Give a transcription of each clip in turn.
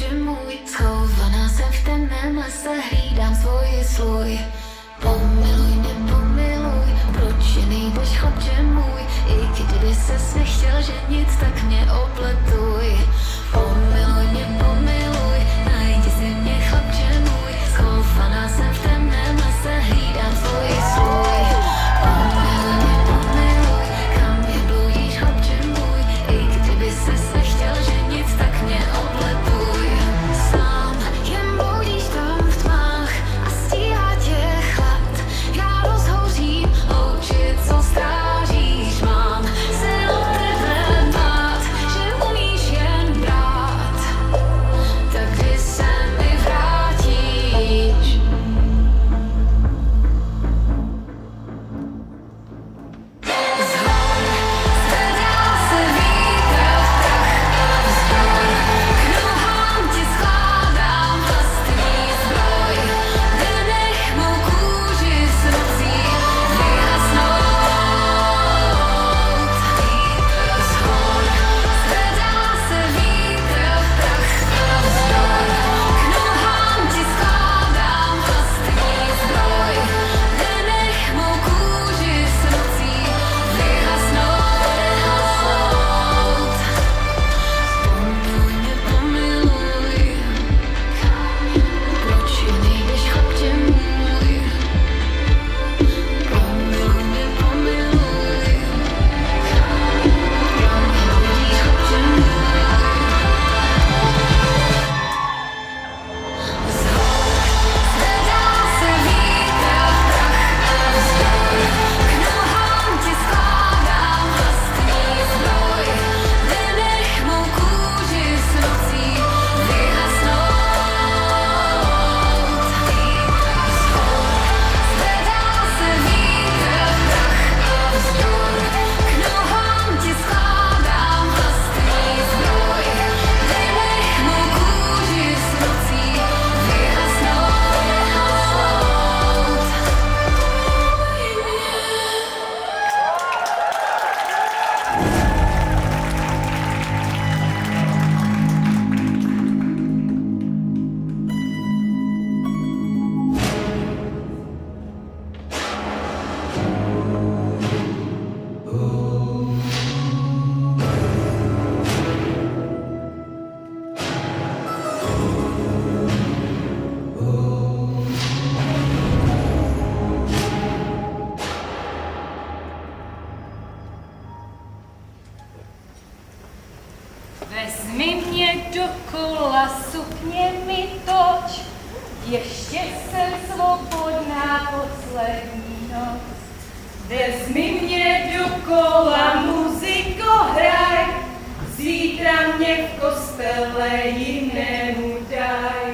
chlapče můj, schovaná jsem v temném lese, hlídám svůj slůj. Pomiluj, proč je nejdeš chlapče můj, i kdyby ses nechtěl ženit, tak mě opletuj. Pomiluj, najdi si mě chlapče můj, schovaná jsem v temném lese, hlídám svůj slůj. Pomiluj, kam mě bloudíš chlapče můj, i kdyby ses nechtěl ženit, tak mě opletuj. Sám jen bloudíš tam v tmách a stíhá tě chlad, já rozhořím oči, co strážíš, mám se o tebe bát, že umíš jen brát, tak kdy se mi vrátíš? Z hor zvedá se vítr v prach a vzdor, k nohám ti skládám vlastní zbroj, vynech mou kůži s nocí vyhasnout. Z hor zvedá se vítr v prach a vzdor, k nohám ti skládám vlastní zbroj, vynech mou kůži s nocí vyhasnout. Pomiluj, proč je nejdeš chlapče můj? Pomiluj, kam mě bloudíš chlapče můj? Z hor zvedá se vítr v prach a vzdor, k nohám ti skládám vlastní zbroj, vynech mou kůži s nocí vyhasnout. Z hor zvedá se vítr v prach a vzdor, k nohám ti skládám vlastní zbroj, vynech mou kůži s nocí vyhasnout. Vezmi mě dokola, sukně mi toč, ještě jsem svobodná poslední noc. Vezmi mě dokola, muziko hraj, zítra mě v kostele jinému daj.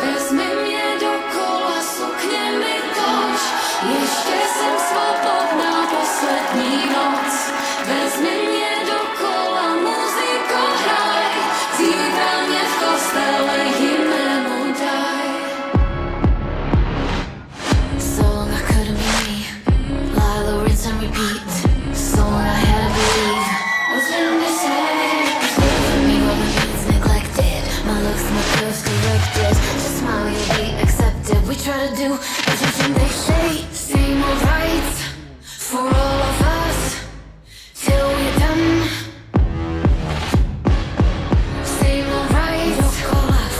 Vezmi mě dokola, sukně mi toč, ještě jsem svobodná poslední noc. Vezmi mě dokola, muziko hraj, zítra mě v kostele jinému daj. So long I couldn't be me, Lila, rinse and repeat. So long I had to believe what's been decided. For me, all my needs neglected, my looks, my curves corrected. Just smile, you'll be accepted. We try to do everything they say. Same old rights for all of us till we're done. Same old rights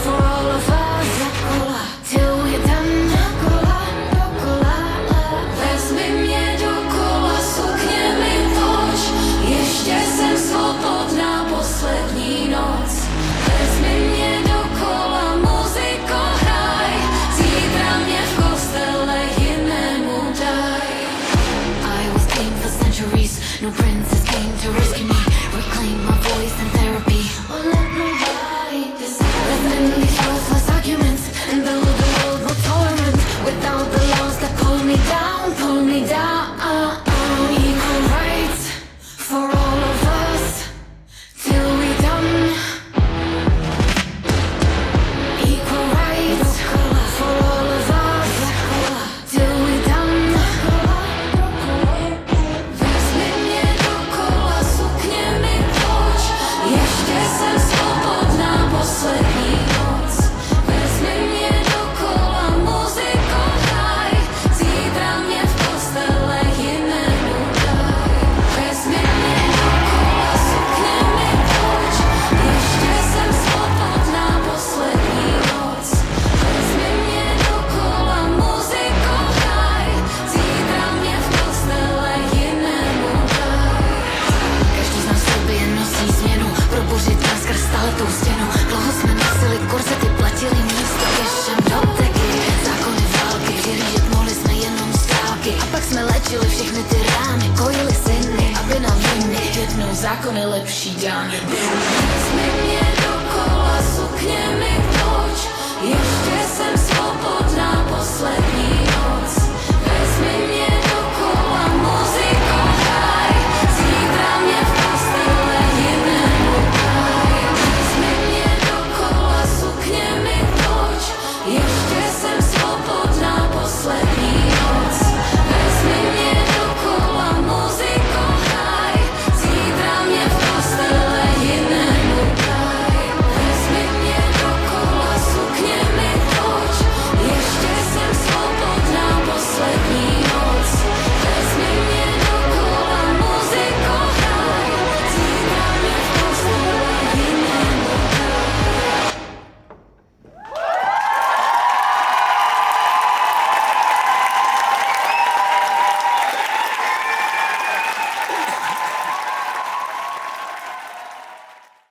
for all of us till we're done. Vezmi mě dokola, sukně mi toč, ještě jsem svobodná poslední noc. Vezmi mě dokola, muziko hraj, zítra mě v kostele jinému roky. A pak jsme léčili všechny ty rány, kojili syny, aby nám viny jednou zákony lepší dány. Vezmi mě dokola, sukně mi toč, ještě jsem svobodná poslední noc.